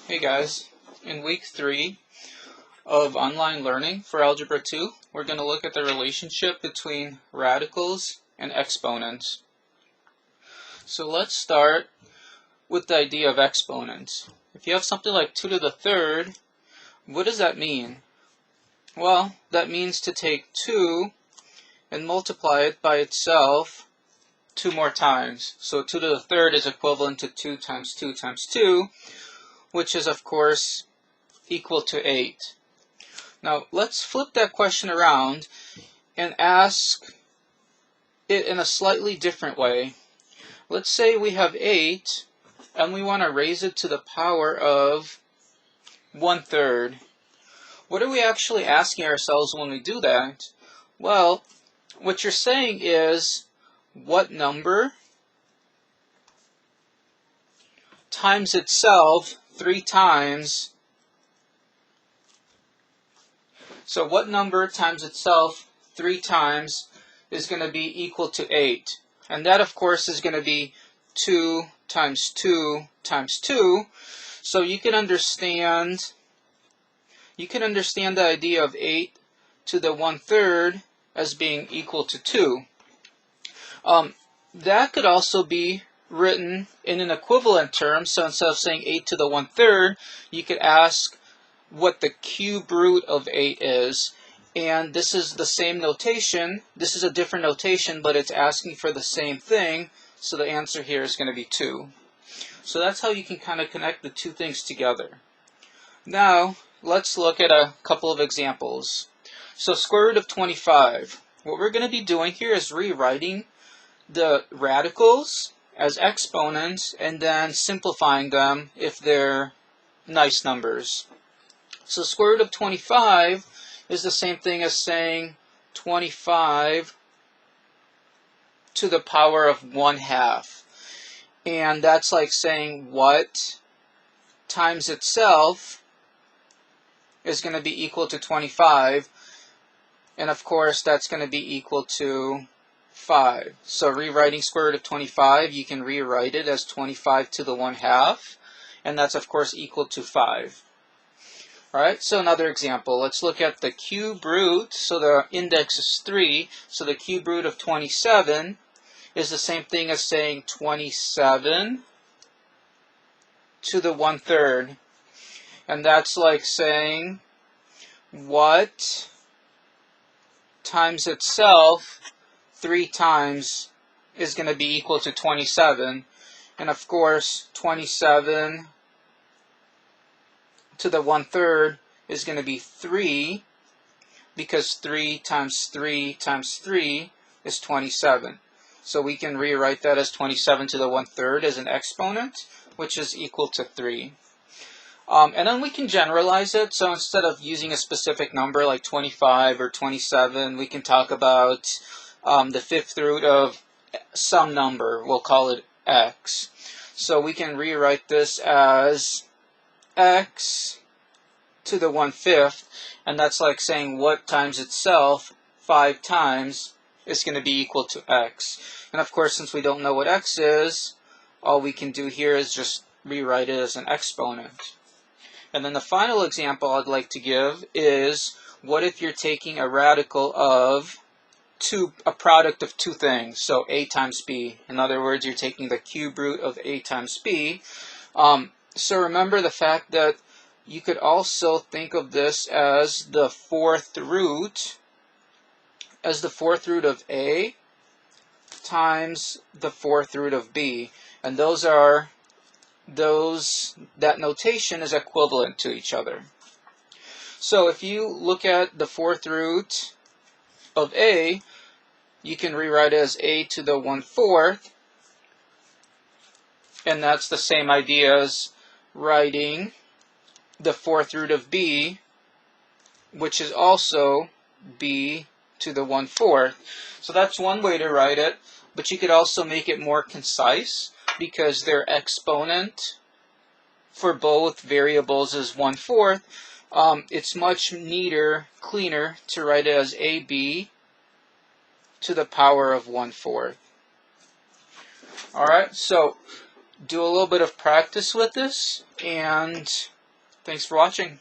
Hey guys, in week 3 of online learning for Algebra 2, we're going to look at the relationship between radicals and exponents. So let's start with the idea of exponents. If you have something like 2 to the third, what does that mean? Well, that means to take 2 and multiply it by itself 2 more times. So 2 to the third is equivalent to 2 times 2 times 2, which is of course equal to 8. Now let's flip that question around and ask it in a slightly different way. Let's say we have 8 and we want to raise it to the power of 1/3. What are we actually asking ourselves when we do that? Well, what you're saying is what number times itself 3 times. So what number times itself 3 times is going to be equal to 8? And that, of course, is going to be 2 times 2 times 2. So you can understand the idea of 8 to the 1/3 as being equal to 2. That could also be written in an equivalent term. So instead of saying 8 to the 1/3, you could ask what the cube root of 8 is. And this is the same notation. This is a different notation, but it's asking for the same thing. So the answer here is going to be 2. So that's how you can kind of connect the two things together. Now, let's look at a couple of examples. So square root of 25. What we're going to be doing here is rewriting the radicals as exponents and then simplifying them if they're nice numbers. So square root of 25 is the same thing as saying 25 to the power of 1/2. And that's like saying what times itself is going to be equal to 25. And of course, that's going to be equal to 5. So rewriting square root of 25, you can rewrite it as 25 to the 1/2. And that's, of course, equal to 5. Alright, so another example. Let's look at the cube root. So the index is 3. So the cube root of 27 is the same thing as saying 27 to the 1/3. And that's like saying what times itself 3 times is going to be equal to 27. And of course, 27 to the 1/3 is going to be 3, because 3 times 3 times 3 is 27. So we can rewrite that as 27 to the 1/3 as an exponent, which is equal to 3. And then we can generalize it. So instead of using a specific number like 25 or 27, we can talk about the fifth root of some number. We'll call it x. So we can rewrite this as x to the 1/5, and that's like saying what times itself 5 times is going to be equal to x. And of course, since we don't know what x is, all we can do here is just rewrite it as an exponent. And then the final example I'd like to give is, what if you're taking a radical of a product of two things, so a times b. In other words, you're taking the cube root of a times b. So remember the fact that you could also think of this as the fourth root of a times the fourth root of b. And that notation is equivalent to each other. So if you look at the fourth root of a, you can rewrite it as a to the 1/4, and that's the same idea as writing the fourth root of b, which is also b to the 1/4. So that's one way to write it, but you could also make it more concise, because their exponent for both variables is 1/4. It's much neater, cleaner to write it as ab to the power of 1/4. Alright, so do a little bit of practice with this, and Thanks for watching.